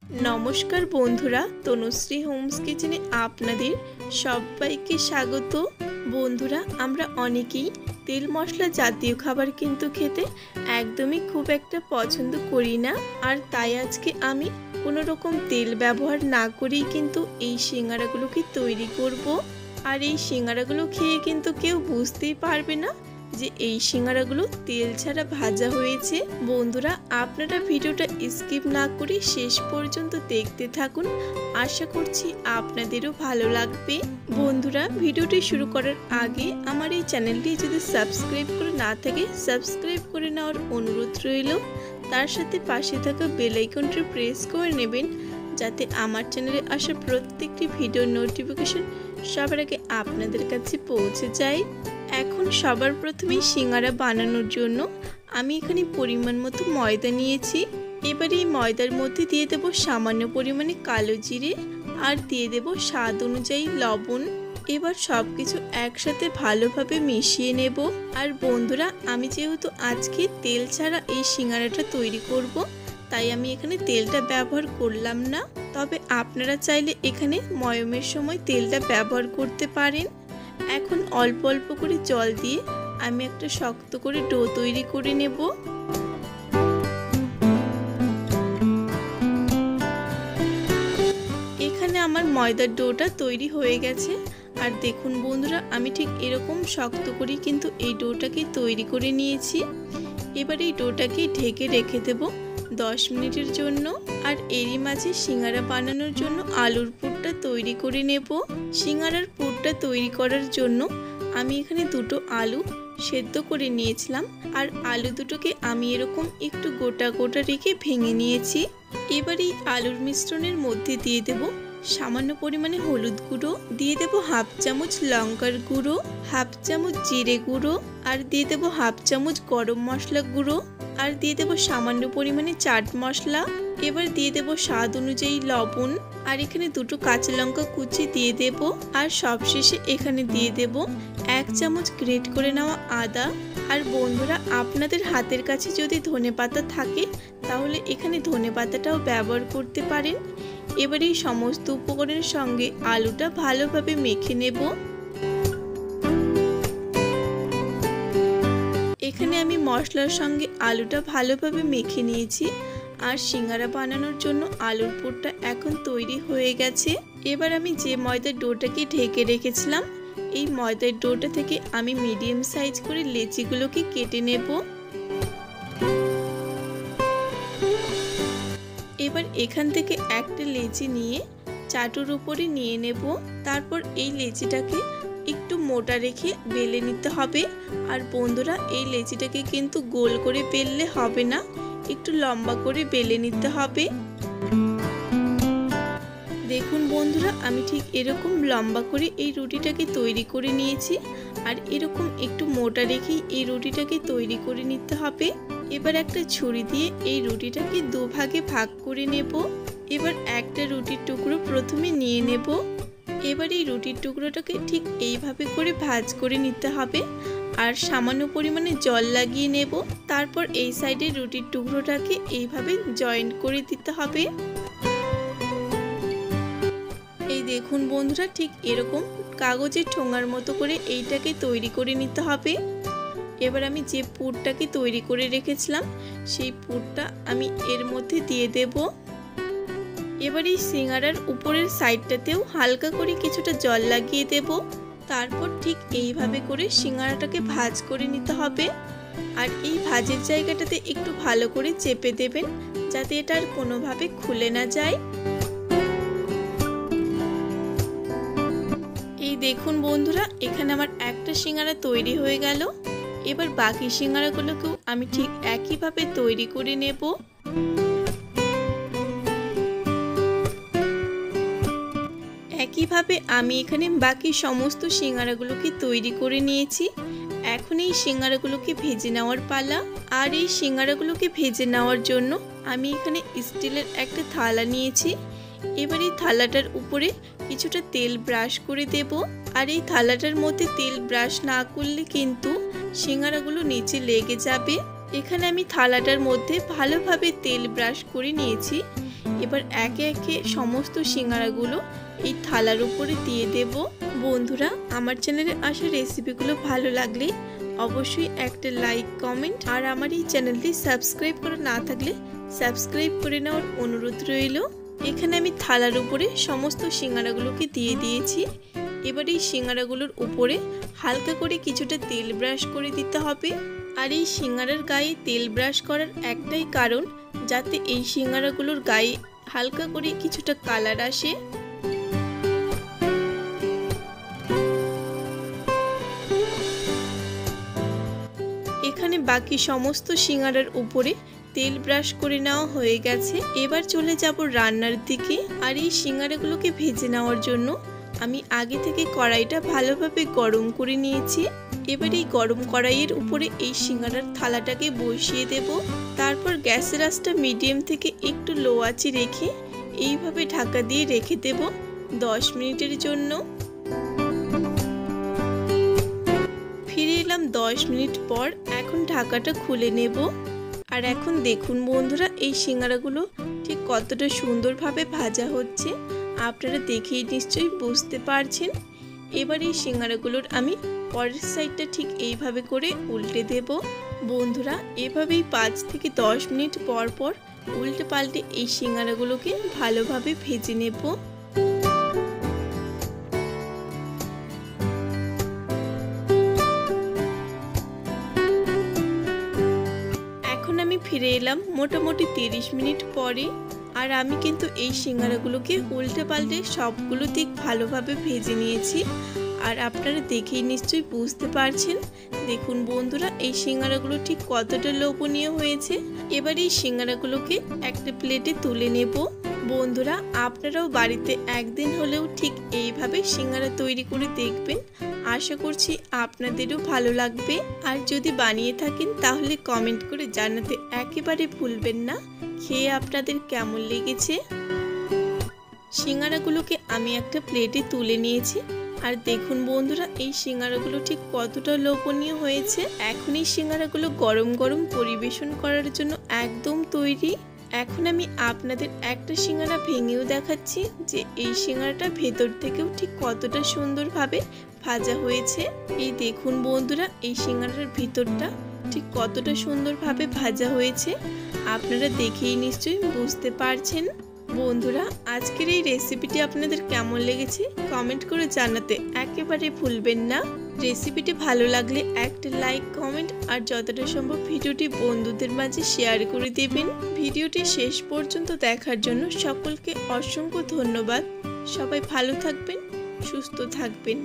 नमस्कार बंधुरा तनुश्री होम्स किचेने आपनादेर सबाइके स्वागत। बंधुरा आमरा अनेकेई तेल मशला जातीय खाबार किन्तु खेते एकदमई खूब एकटा पछंद करी ना। आर ताई आजके आमी कोनो रकम तेल व्यवहार ना करेई किन्तु एई सिंगारागुलोके तैरी करब। आर एई सिंगारागुलो खेये किन्तु केउ बुझतेई पारबे ना যে এই সিঙ্গারাগুলো তেল ছাড়া ভাজা হয়েছে। বন্ধুরা আপনারা ভিডিওটা স্কিপ না করে শেষ পর্যন্ত দেখতে থাকুন, আশা করছি আপনাদেরও ভালো লাগবে। বন্ধুরা ভিডিওটি শুরু করার আগে আমার এই চ্যানেলটি যদি সাবস্ক্রাইব করে না থাকে সাবস্ক্রাইব করে নেওয়ার অনুরোধ রইল। তার সাথে পাশে থাকা বেল আইকনটি প্রেস করে নেবেন যাতে আমার চ্যানেলে আসা প্রত্যেকটি ভিডিওর নোটিফিকেশন সবার আগে আপনাদের কাছে পৌঁছে যায়। এখন সবার প্রথমে সিঙ্গারা বানানোর জন্য আমি এখানে পরিমাণ মতো ময়দা নিয়েছি। এবার এই ময়দার মধ্যে দিয়ে দেব সামান্য পরিমাণে কালো জিরে আর দিয়ে দেব স্বাদ অনুযায়ী লবণ। এবার সবকিছু একসাথে ভালোভাবে মিশিয়ে নেব। আর বন্ধুরা আমি যেহেতু আজকে তেল ছাড়া এই সিঙ্গারাটা তৈরি করব তাই আমি এখানে তেলটা ব্যবহার করলাম না, তবে আপনারা চাইলে এখানে ময়মের সময় তেলটা ব্যবহার করতে পারেন। এখন অল্প অল্প করে জল দিয়ে আমি একটা শক্ত করে ডো তৈরি করে নেব। এখানে আমার ময়দার ডোটা তৈরি হয়ে গেছে। আর দেখুন বন্ধুরা আমি ঠিক এরকম শক্ত করে কিন্তু এই ডোটাকে তৈরি করে নিয়েছি। এবার এই ডোটাকে ঢেকে রেখে দেব 10 মিনিটের জন্য। আর এরই মাঝে সিঙ্গারা বানানোর জন্য আলুর পুরটা তৈরি করে নেব। সিঙ্গারার পুরটা তৈরি করার জন্য আমি এখানে দুটো আলু সেদ্ধ করে নিয়েছিলাম। আর আলু দুটোকে আমি এরকম একটু গোটা গোটা রেখে ভেঙে নিয়েছি। এবার এই আলুর মিশ্রণের মধ্যে দিয়ে দেব সামান্য পরিমাণে হলুদ গুঁড়ো, দিয়ে দেব হাফ চামচ লঙ্কার গুঁড়ো, হাফ চামচ জিরে গুঁড়ো, আর দিয়ে দেব হাফ চামচ গরম মশলা গুঁড়ো, আর দিয়ে দেব সামান্য পরিমাণে চাট মশলা। এবার দিয়ে দেব স্বাদ অনুযায়ী লবণ, আর এখানে দুটো কাঁচা লঙ্কা কুচি দিয়ে দেব। আর সবশেষে এখানে দিয়ে দেব 1 চামচ গ্রেট করে নেওয়া আদা। আর বন্ধুরা আপনাদের হাতের কাছে যদি ধনেপাতা থাকে তাহলে এখানে ধনেপাতাটাও ব্যবহার করতে পারেন। এবার এই সমস্ত উপকরণের সঙ্গে আলুটা ভালোভাবে মেখে নেব। এখানে আমি মশলার সঙ্গে আলুটা ভালোভাবে মেখে নিয়েছি। আর সিঙ্গারা বানানোর জন্য আলুর পুরটা এখন তৈরি হয়ে গেছে। এবার আমি যে ময়দার ডোটাকে ঢেকে রেখেছিলাম এই ময়দার ডোটা থেকে আমি মিডিয়াম সাইজ করে লেচিগুলোকে কেটে নেব। এবার এখান থেকে একটা লেচি নিয়ে চাটুর উপরে নিয়ে নেব। তারপর এই লেচিটাকে একটু মোটা রেখে বেলে নিতে হবে। আর বন্ধুরা এই লেচিটাকে কিন্তু গোল করে বেললে হবে না, একটু লম্বা করে বেলে নিতে হবে। দেখুন বন্ধুরা আমি ঠিক এরকম লম্বা করে এই রুটিটাকে তৈরি করে নিয়েছি। আর এরকম একটু মোটা রেখেই এই রুটিটাকে তৈরি করে নিতে হবে। এবার একটা ছুরি দিয়ে এই রুটিটাকে দুভাগে ভাগ করে নেব। এবার একটা রুটির টুকরো প্রথমে নিয়ে নেব। এবার এই রুটির টুকরোটাকে ঠিক এইভাবে করে ভাঁজ করে নিতে হবে। আর সামান্য পরিমাণে জল লাগিয়ে নেব। তারপর এই সাইডে রুটির টুকরোটাকে এইভাবে জয়েন্ট করে দিতে হবে। এই দেখুন বন্ধুরা ঠিক এরকম কাগজের ঠোঙার মতো করে এইটাকে তৈরি করে নিতে হবে। এবার আমি যে পুরটাকে তৈরি করে রেখেছিলাম সেই পুরটা আমি এর মধ্যে দিয়ে দেব। এবার এই সিঙ্গারার উপরের সাইডটাতেও হালকা করে কিছুটা জল লাগিয়ে দেব। তারপর ঠিক এইভাবে করে সিঙ্গারাটাকে ভাঁজ করে নিতে হবে। আর এই ভাঁজের জায়গাটাতে একটু ভালো করে চেপে দেবেন যাতে এটা আর কোনোভাবে খুলে না যায়। এই দেখুন বন্ধুরা এখানে আমার একটা সিঙ্গারা তৈরি হয়ে গেল। এবার বাকি সিঙ্গারাগুলোকেও আমি ঠিক একইভাবে তৈরি করে নেব। একইভাবে আমি এখানে বাকি সমস্ত সিঙ্গারাগুলোকে তৈরি করে নিয়েছি। এখন এই সিঙ্গারাগুলোকে ভেজে নেওয়ার পালা। আর এই সিঙ্গারাগুলোকে ভেজে নেওয়ার জন্য আমি এখানে স্টিলের একটা থালা নিয়েছি। এবার এই থালাটার উপরে কিছুটা তেল ব্রাশ করে দেব। আর এই থালাটার মধ্যে তেল ব্রাশ না করলে কিন্তু সিঙ্গারাগুলো নিচে লেগে যাবে। এখানে আমি থালাটার মধ্যে ভালোভাবে তেল ব্রাশ করে নিয়েছি। এবার একে একে সমস্ত সিঙ্গারাগুলো এই থালার উপরে দিয়ে দেব। বন্ধুরা, আমার চ্যানেলে আসা রেসিপিগুলো ভালো লাগলে অবশ্যই একটা লাইক, কমেন্ট আর আমার এই চ্যানেলটি সাবস্ক্রাইব করা না থাকলে সাবস্ক্রাইব করে নেওয়ার অনুরোধ রইল। এখানে আমি থালার উপরে সমস্ত সিঙ্গারাগুলোকে দিয়ে দিয়েছি। এবার এই সিঙ্গারাগুলোর উপরে হালকা করে কিছুটা তেল ব্রাশ করে দিতে হবে। আর এই সিঙ্গারার গায়ে তেল ব্রাশ করার একটাই কারণ, যাতে এই সিঙ্গারাগুলোর গায়ে হালকা করে কিছুটা কালার আসে। এখানে বাকি সমস্ত সিঙ্গারার উপরে তেল ব্রাশ করে নেওয়া হয়ে গেছে। এবার চলে যাব রান্নার দিকে। আর এই সিঙ্গারাগুলোকে ভেজে নেওয়ার জন্য আমি আগে থেকে কড়াইটা ভালোভাবে গরম করে নিয়েছি। এবার এই গরম কড়াইয়ের উপরে এই সিঙ্গারার থালাটাকে বসিয়ে দেব। তারপর গ্যাসের আঁচটা মিডিয়াম থেকে একটু লো আঁচে রেখে এইভাবে ঢাকা দিয়ে রেখে দেব 10 মিনিটের জন্য। ফিরে এলাম 10 মিনিট পর। এখন ঢাকাটা খুলে নেব। আর এখন দেখুন বন্ধুরা, এই সিঙ্গারাগুলো ঠিক কতটা সুন্দরভাবে ভাজা হচ্ছে, আপনারা দেখেই নিশ্চয়ই বুঝতে পারছেন। এবার এই সিঙ্গারাগুলোর আমি পরের সাইডটা ঠিক এইভাবে করে উল্টে দেব। বন্ধুরা, এভাবেই 5 থেকে 10 মিনিট পর পর উল্টে পাল্টে এই সিঙ্গারাগুলোকে ভালোভাবে ভেজে নেব। এখন আমি ফিরে এলাম মোটামুটি 30 মিনিট পরে। আর আমি কিন্তু এই সিঙ্গারাগুলোকে উল্টে পাল্টে সবগুলো দিক ভালোভাবে ভেজে নিয়েছি। আর আপনারা দেখেই নিশ্চয়ই বুঝতে পারছেন। দেখুন বন্ধুরা, এই সিঙ্গারাগুলো ঠিক কতটা লোভনীয় হয়েছে। এবার এই সিঙ্গারাগুলোকে একটা প্লেটে তুলে নেব। বন্ধুরা, আপনারাও বাড়িতে একদিন হলেও ঠিক এইভাবে সিঙ্গারা তৈরি করে দেখবেন। আশা করছি আপনাদেরও ভালো লাগবে। আর যদি বানিয়ে থাকেন তাহলে কমেন্ট করে জানাতে একেবারে ভুলবেন না খেয়ে আপনাদের কেমন লেগেছে। সিঙ্গারাগুলোকে আমি একটা প্লেটে তুলে নিয়েছি। আর দেখুন বন্ধুরা, এই সিঙ্গারাগুলো ঠিক কতটা লোভনীয় হয়েছে। এখন এই সিঙ্গারাগুলো গরম গরম পরিবেশন করার জন্য একদম তৈরি। এখন আমি আপনাদের একটা সিঙ্গারা ভেঙেও দেখাচ্ছি যে এই সিঙ্গারাটা ভেতর থেকেও ঠিক কতটা সুন্দরভাবে ভাজা হয়েছে। এই দেখুন বন্ধুরা, এই সিঙ্গারার ভিতরটা ঠিক কতটা সুন্দরভাবে ভাজা হয়েছে, আপনারা দেখেই নিশ্চয়ই বুঝতে পারছেন। বন্ধুরা, আজকের এই রেসিপিটি আপনাদের কেমন লেগেছে কমেন্ট করে জানাতে একেবারে ভুলবেন না। রেসিপিটি ভালো লাগলে একটা লাইক, কমেন্ট আর যতটা সম্ভব ভিডিওটি বন্ধুদের মাঝে শেয়ার করে দেবেন। ভিডিওটি শেষ পর্যন্ত দেখার জন্য সকলকে অসংখ্য ধন্যবাদ। সবাই ভালো থাকবেন, সুস্থ থাকবেন।